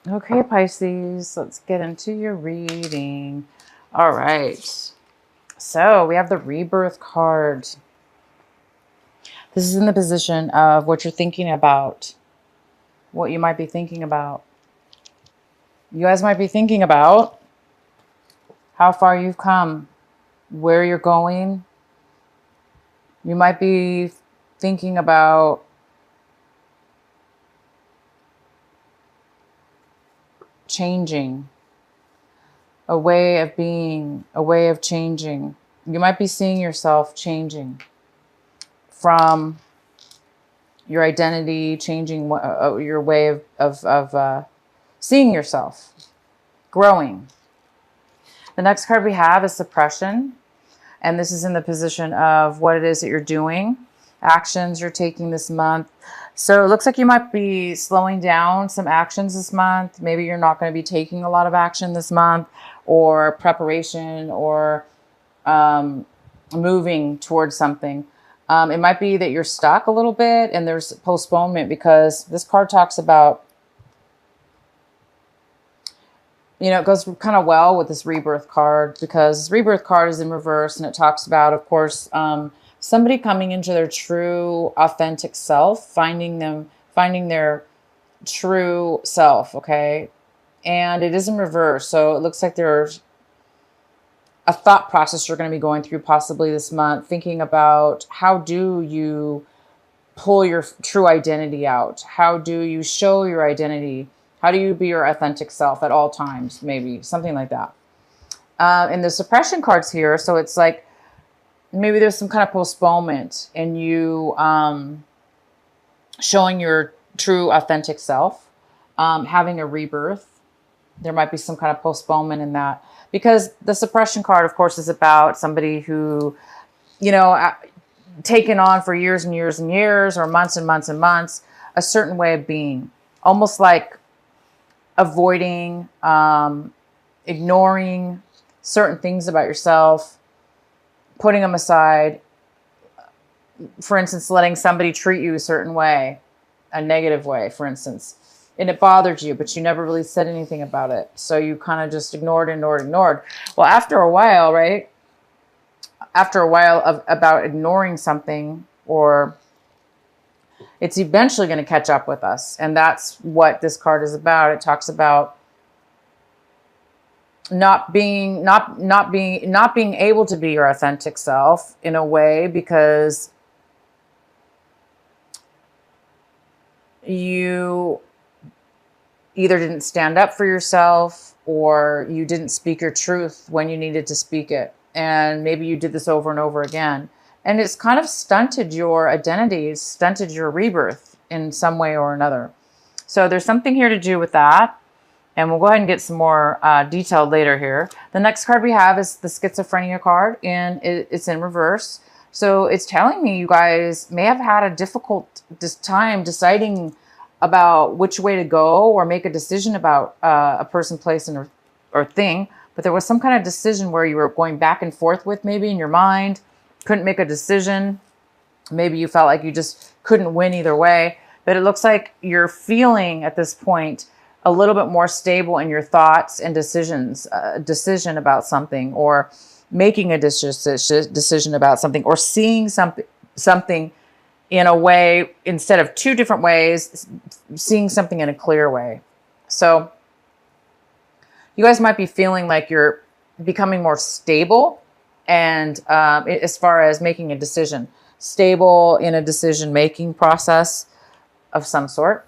Okay, Pisces, let's get into your reading. All right. So we have the Rebirth card. This is in the position of what you're thinking about, what you might be thinking about. You guys might be thinking about how far you've come, where you're going. You might be thinking about changing, a way of being, a way of changing. You might be seeing yourself changing from your identity, changing your way of seeing yourself, growing. The next card we have is suppression. And this is in the position of what it is that you're doing, actions you're taking this month. So it looks like you might be slowing down some actions this month. Maybe you're not going to be taking a lot of action this month, or preparation, or moving towards something. It might be that you're stuck a little bit and there's postponement, because this card talks about, you know, it goes kind of well with this rebirth card, because this rebirth card is in reverse, and it talks about, of course, somebody coming into their true, authentic self, finding their true self. Okay. And it is in reverse. So it looks like there's a thought process you're going to be going through possibly this month, thinking about how do you pull your true identity out? How do you show your identity? How do you be your authentic self at all times? Maybe something like that. And the suppression cards here, so it's like maybe there's some kind of postponement in you showing your true authentic self, having a rebirth. There might be some kind of postponement in that, because the suppression card, of course, is about somebody who, you know, taken on for years and years and years, or months and months and months, a certain way of being, almost like avoiding, ignoring certain things about yourself, putting them aside. For instance, letting somebody treat you a certain way, a negative way, for instance, and it bothered you, but you never really said anything about it. So you kind of just ignored. Well, after a while, right? After a while of about ignoring something, or it's eventually going to catch up with us. And that's what this card is about. It talks about not being able to be your authentic self in a way, because you either didn't stand up for yourself, or you didn't speak your truth when you needed to speak it. And maybe you did this over and over again. And it's kind of stunted your identity, stunted your rebirth in some way or another. So there's something here to do with that. And we'll go ahead and get some more detailed later here. The next card we have is the schizophrenia card, and it's in reverse. So it's telling me you guys may have had a difficult time deciding about which way to go, or make a decision about a person, place, or thing. But there was some kind of decision where you were going back and forth with, maybe in your mind, couldn't make a decision. Maybe you felt like you just couldn't win either way. But it looks like you're feeling at this point a little bit more stable in your thoughts and decisions, decision about something, or making a decision about something, or seeing something in a way, instead of two different ways, seeing something in a clear way. So you guys might be feeling like you're becoming more stable, and as far as making a decision, stable in a decision-making process of some sort.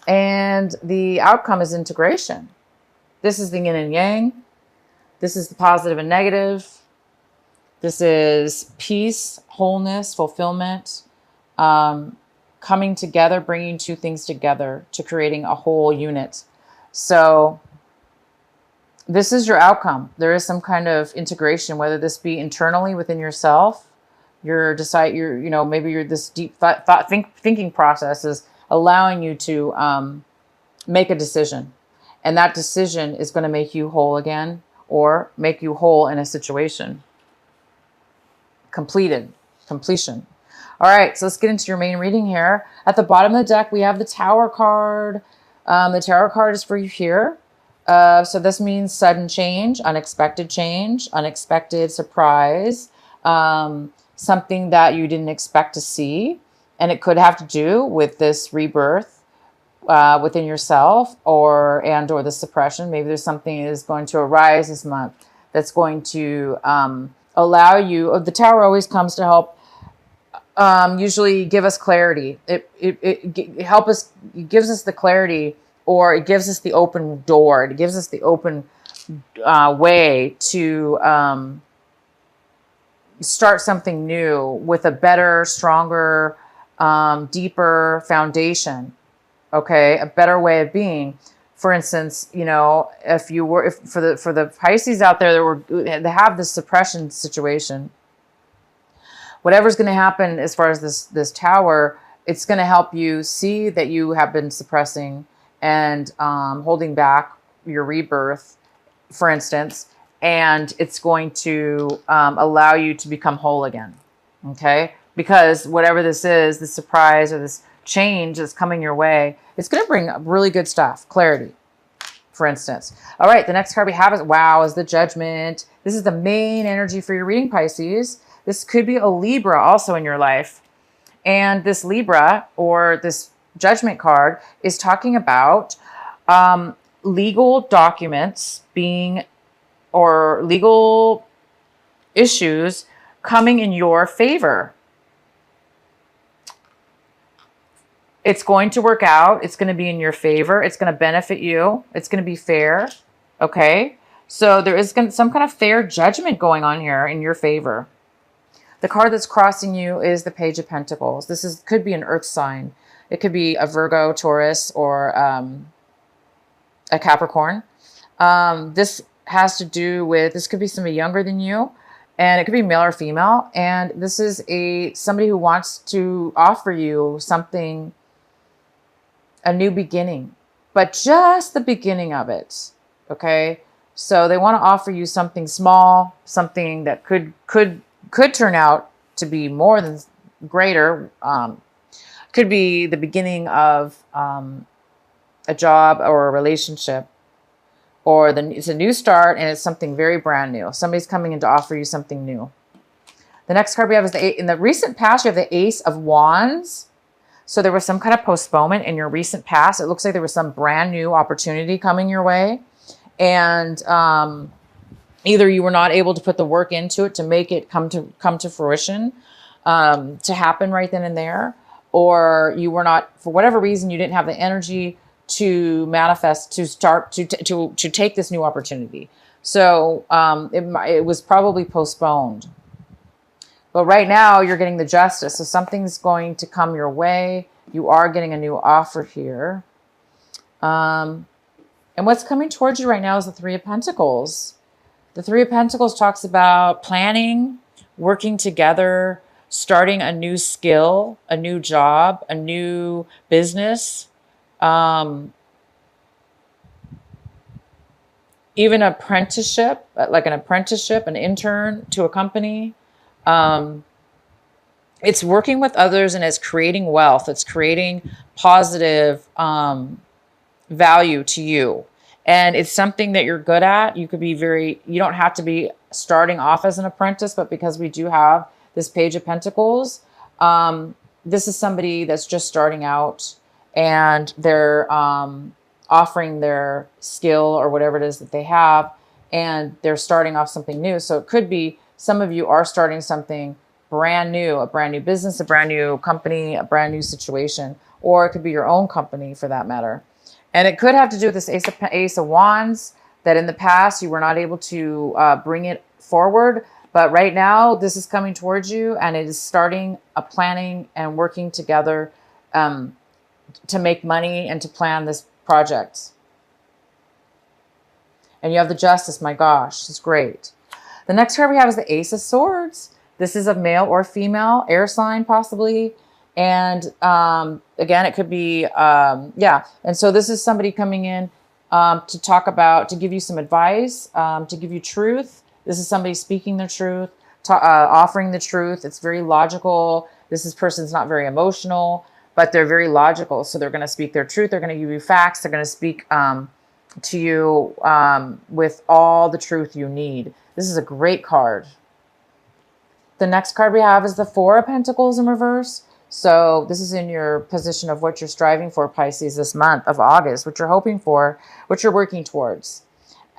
And the outcome is integration. This is the yin and yang. This is the positive and negative. This is peace, wholeness, fulfillment, coming together, bringing two things together to creating a whole unit. So this is your outcome. There is some kind of integration, whether this be internally within yourself, maybe this deep thinking process is allowing you to make a decision. And that decision is going to make you whole again, or make you whole in a situation. Completion. All right, so let's get into your main reading here. At the bottom of the deck, we have the Tower card. The tarot card is for you here. So this means sudden change, unexpected surprise, something that you didn't expect to see. And it could have to do with this rebirth within yourself or the suppression. Maybe there's something that is going to arise this month that's going to allow you. The tower always comes to help usually give us clarity. It help us, it gives us the clarity, or it gives us the open door. It gives us the open way to start something new with a better, stronger, deeper foundation. Okay, a better way of being. For instance, you know, if for the Pisces out there that have this suppression situation, whatever's going to happen as far as this tower, it's going to help you see that you have been suppressing and holding back your rebirth, for instance, and it's going to allow you to become whole again. Okay, because whatever this is, this surprise or this change that's coming your way, it's going to bring really good stuff, clarity, for instance. All right, the next card we have is the Judgment. This is the main energy for your reading, Pisces. This could be a Libra also in your life. And this Libra, or this Judgment card, is talking about legal documents being, or legal issues coming in your favor. It's going to work out. It's going to be in your favor. It's going to benefit you. It's going to be fair. Okay. So there is some kind of fair judgment going on here in your favor. The card that's crossing you is the Page of Pentacles. This could be an earth sign. It could be a Virgo, Taurus, or a Capricorn. This has to do with, this could be somebody younger than you, and it could be male or female. And this is somebody who wants to offer you something, a new beginning, but just the beginning of it. Okay. So they want to offer you something small, something that could turn out to be more than greater. Could be the beginning of a job or a relationship, or it's a new start, and it's something very brand new. Somebody's coming in to offer you something new. The next card we have is in the recent past, you have the Ace of Wands. So there was some kind of postponement in your recent past. It looks like there was some brand new opportunity coming your way. And either you were not able to put the work into it to make it come to fruition, to happen right then and there, or you were not, for whatever reason, you didn't have the energy to manifest, to start, to take this new opportunity. So it was probably postponed. But right now you're getting the Justice. So something's going to come your way. You are getting a new offer here. And what's coming towards you right now is the Three of Pentacles. The Three of Pentacles talks about planning, working together, starting a new skill, a new job, a new business, even apprenticeship, like an apprenticeship, an intern to a company. It's working with others, and it's creating wealth. It's creating positive value to you. And it's something that you're good at. You could be you don't have to be starting off as an apprentice, but because we do have this Page of Pentacles, this is somebody that's just starting out, and they're offering their skill or whatever it is that they have, and they're starting off something new. So it could be some of you are starting something brand new, a brand new business, a brand new company, a brand new situation, or it could be your own company for that matter. And it could have to do with this Ace of Wands, that in the past you were not able to bring it forward. But right now this is coming towards you, and it is starting a planning and working together to make money and to plan this project. And you have the Justice. My gosh, it's great. The next card we have is the Ace of Swords. This is a male or female, air sign possibly. And again, it could be, yeah. And so this is somebody coming in to talk about, to give you some advice, to give you truth. This is somebody speaking the truth, offering the truth. It's very logical. Person's not very emotional. but they're very logical. So they're going to speak their truth. They're going to give you facts. They're going to speak to you with all the truth you need. This is a great card. The next card we have is the Four of Pentacles in reverse. So this is in your position of what you're striving for, Pisces, this month of August, what you're hoping for, what you're working towards.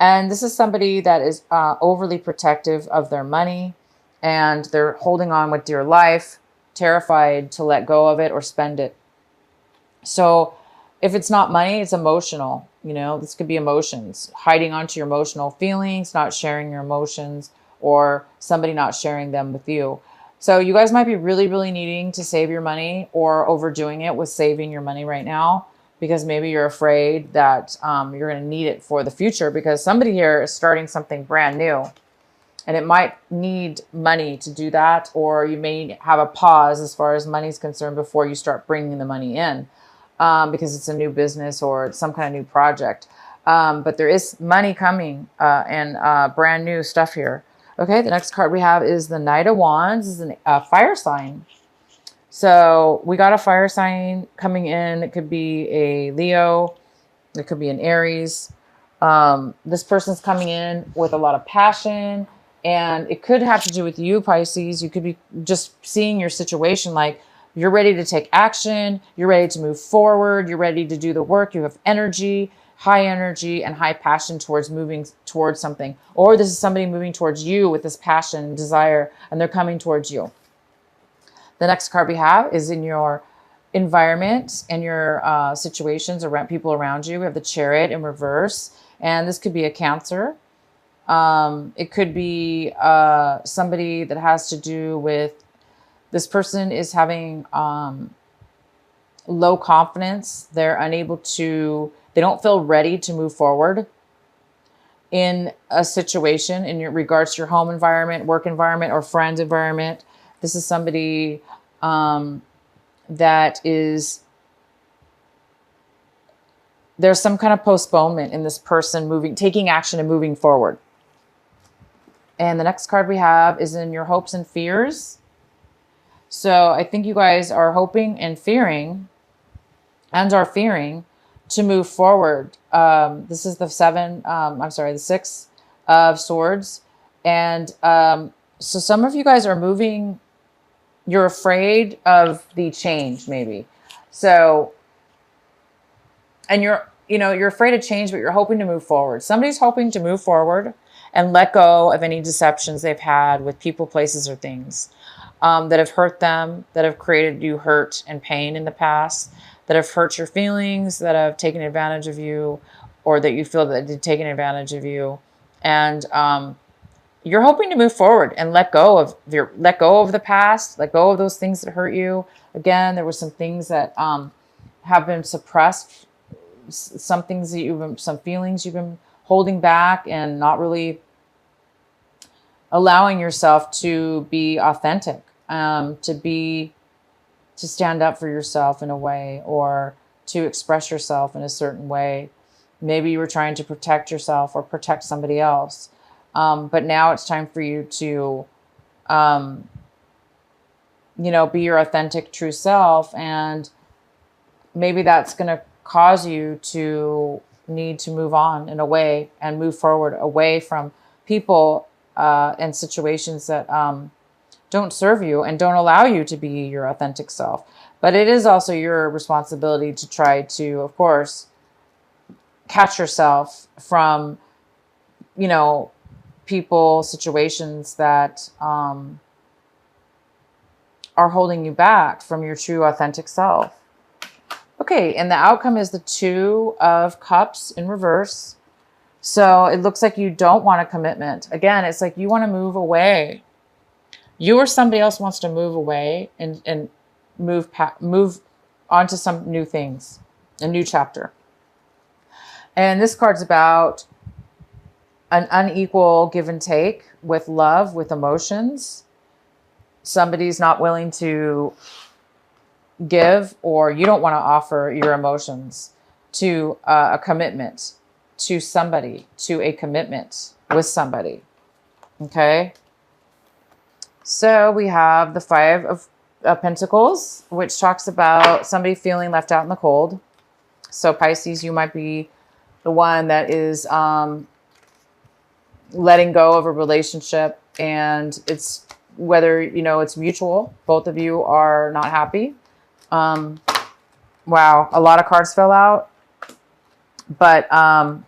And this is somebody that is overly protective of their money, and they're holding on with dear life, terrified to let go of it or spend it. So if it's not money, it's emotional. You know, this could be emotions, hiding onto your emotional feelings, not sharing your emotions, or somebody not sharing them with you. So you guys might be really, really needing to save your money, or overdoing it with saving your money right now, because maybe you're afraid that you're going to need it for the future, because somebody here is starting something brand new. And it might need money to do that, or you may have a pause as far as money is concerned before you start bringing the money in, because it's a new business or it's some kind of new project. But there is money coming and brand new stuff here. Okay, the next card we have is the Knight of Wands. This is a fire sign. So we got a fire sign coming in. It could be a Leo. It could be an Aries. This person's coming in with a lot of passion. And it could have to do with you, Pisces. You could be just seeing your situation like you're ready to take action. You're ready to move forward. You're ready to do the work. You have energy, high energy, and high passion towards moving towards something. Or this is somebody moving towards you with this passion and desire, and they're coming towards you. The next card we have is in your environment and your situations around people around you. We have the Chariot in reverse. And this could be a Cancer. It could be somebody that has to do with, this person is having low confidence. They're unable to, they don't feel ready to move forward in a situation in your regards to your home environment, work environment, or friend environment. This is somebody that is, there's some kind of postponement in this person taking action and moving forward. And the next card we have is in your hopes and fears. So I think you guys are hoping and fearing, and are fearing to move forward. This is the the Six of Swords. And so some of you guys are moving, you're afraid of the change maybe. So, and you're afraid of change, but you're hoping to move forward. Somebody's hoping to move forward and let go of any deceptions they've had with people, places, or things that have hurt them, that have created you hurt and pain in the past, that have hurt your feelings, that have taken advantage of you, or that you feel that they've taken advantage of you. And you're hoping to move forward and let go of the past, let go of those things that hurt you. Again, there were some things that have been suppressed, some feelings you've been holding back and not really allowing yourself to be authentic, to stand up for yourself in a way, or to express yourself in a certain way. Maybe you were trying to protect yourself or protect somebody else. But now it's time for you to, be your authentic, true self. And maybe that's going to cause you to need to move on in a way and move forward away from people and situations that don't serve you and don't allow you to be your authentic self. But it is also your responsibility to try to, of course, catch yourself from, people, situations that are holding you back from your true authentic self. Okay, and the outcome is the Two of Cups in reverse. So it looks like you don't want a commitment. Again, it's like you want to move away. You or somebody else wants to move away and move on to some new things, a new chapter. And this card's about an unequal give and take with love, with emotions. Somebody's not willing to give, or you don't want to offer your emotions to a commitment to somebody, to a commitment with somebody. Okay. So we have the Five of of Pentacles, which talks about somebody feeling left out in the cold. So Pisces, you might be the one that is letting go of a relationship, and it's whether, you know, it's mutual. Both of you are not happy. Wow, a lot of cards fell out, but I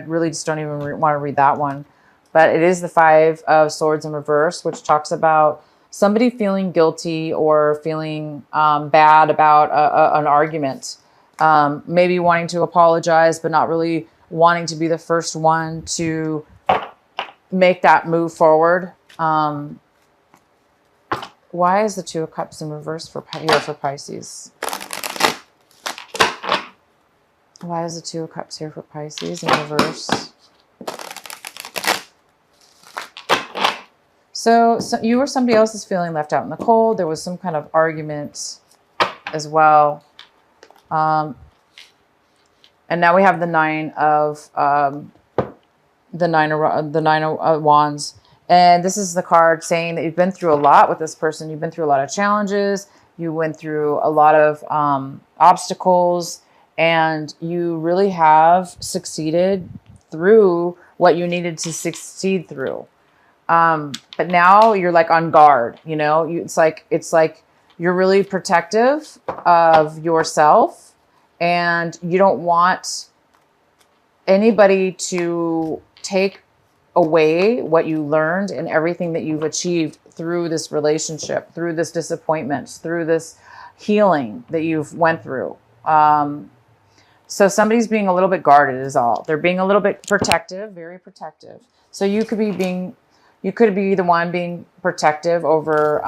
really just don't even want to read that one. But it is the Five of Swords in reverse, which talks about somebody feeling guilty or feeling bad about an argument. Maybe wanting to apologize, but not really wanting to be the first one to make that move forward. Why is the Two of Cups in reverse here for Pisces? Why is the Two of Cups here for Pisces in reverse? So you or somebody else is feeling left out in the cold. There was some kind of argument as well. And now we have the Nine of Wands. And this is the card saying that you've been through a lot with this person. You've been through a lot of challenges. You went through a lot of obstacles, and you really have succeeded through what you needed to succeed through. But now you're like on guard, you know, it's like you're really protective of yourself, and you don't want anybody to take away what you learned and everything that you've achieved through this relationship, through this disappointment, through this healing that you've went through. So somebody's being a little bit guarded is all. They're being a little bit protective, very protective. So you could be the one being protective over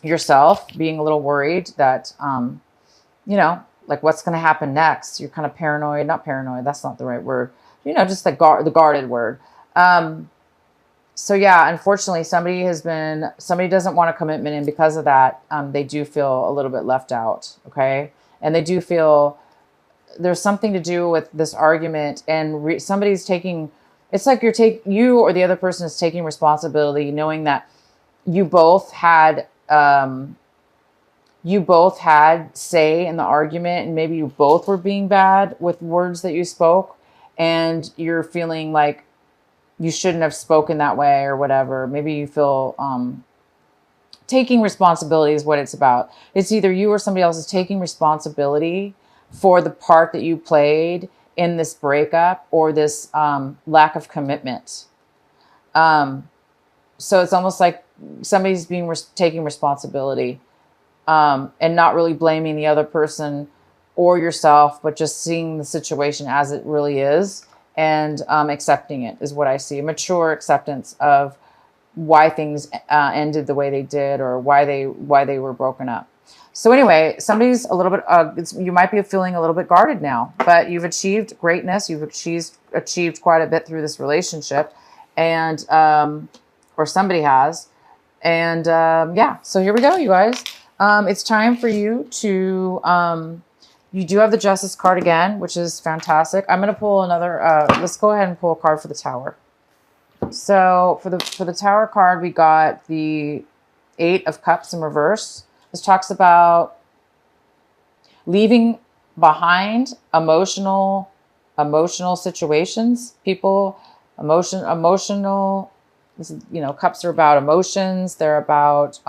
yourself, being a little worried that, you know, like what's going to happen next. You're kind of paranoid, not paranoid. That's not the right word. You know, just the guarded word. So yeah, unfortunately, somebody doesn't want a commitment. And because of that, they do feel a little bit left out. Okay. And they do feel there's something to do with this argument, and somebody's taking, it's like you or the other person is taking responsibility, knowing that you both had say in the argument, and maybe you both were being bad with words that you spoke, and you're feeling like you shouldn't have spoken that way or whatever. Maybe you feel taking responsibility is what it's about. It's either you or somebody else is taking responsibility for the part that you played in this breakup or this lack of commitment. So it's almost like somebody's taking responsibility and not really blaming the other person or yourself, but just seeing the situation as it really is and accepting it is what I see. A mature acceptance of why things ended the way they did, or why they were broken up. So anyway, somebody's a little bit, you might be feeling a little bit guarded now, but you've achieved greatness. You've achieved quite a bit through this relationship, and, or somebody has. And yeah, so here we go, you guys. It's time for you to, you do have the Justice card again, which is fantastic. I'm going to pull another, let's go ahead and pull a card for the Tower. So for the Tower card, we got the Eight of Cups in reverse. This talks about leaving behind emotional situations, people, emotional, this is, you know, cups are about emotions. They're about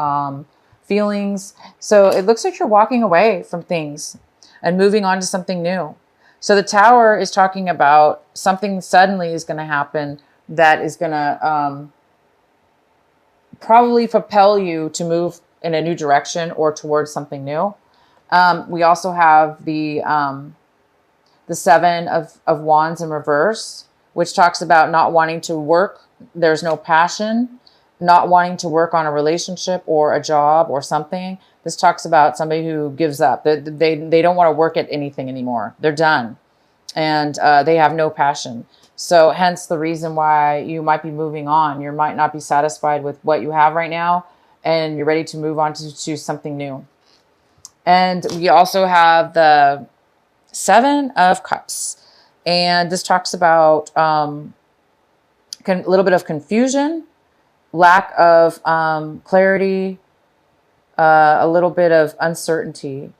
feelings. So it looks like you're walking away from things and moving on to something new. So the Tower is talking about something suddenly is going to happen that is going to probably propel you to move in a new direction or towards something new. We also have the Seven of Wands in reverse, which talks about not wanting to work. There's no passion, not wanting to work on a relationship or a job or something. This talks about somebody who gives up. They don't want to work at anything anymore. They're done. And they have no passion. So hence the reason why you might be moving on. You might not be satisfied with what you have right now, and you're ready to move on to something new. And we also have the Seven of Cups. And this talks about a little bit of confusion, lack of clarity, a little bit of uncertainty.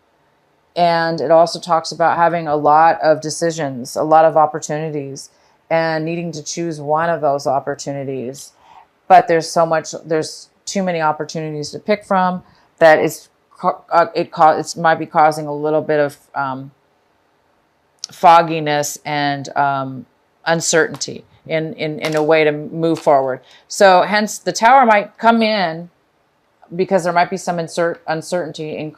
And it also talks about having a lot of decisions, a lot of opportunities, and needing to choose one of those opportunities. But there's too many opportunities to pick from that it might be causing a little bit of fogginess and uncertainty in a way to move forward. So hence the Tower might come in because there might be some uncertainty and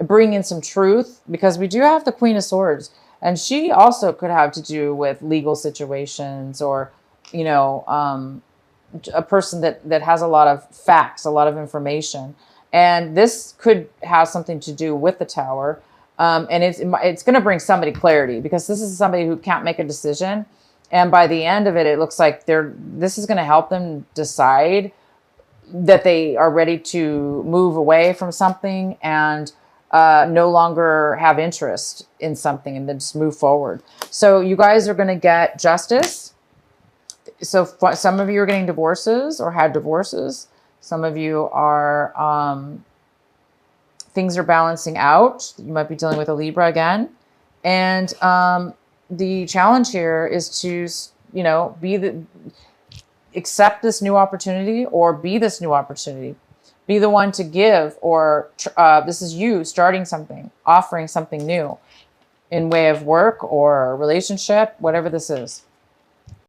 bring in some truth, because we do have the Queen of Swords, and she also could have to do with legal situations, or, you know, a person that has a lot of facts, a lot of information. And this could have something to do with the Tower. And it's going to bring somebody clarity, because this is somebody who can't make a decision. And by the end of it, it looks like this is going to help them decide that they are ready to move away from something and no longer have interest in something, and then just move forward. So you guys are going to get justice. So some of you are getting divorces or had divorces. Some of you are, things are balancing out. You might be dealing with a Libra again. And the challenge here is to, you know, accept this new opportunity, or be this new opportunity. Be the one to give, or this is you starting something, offering something new in way of work or relationship, whatever this is.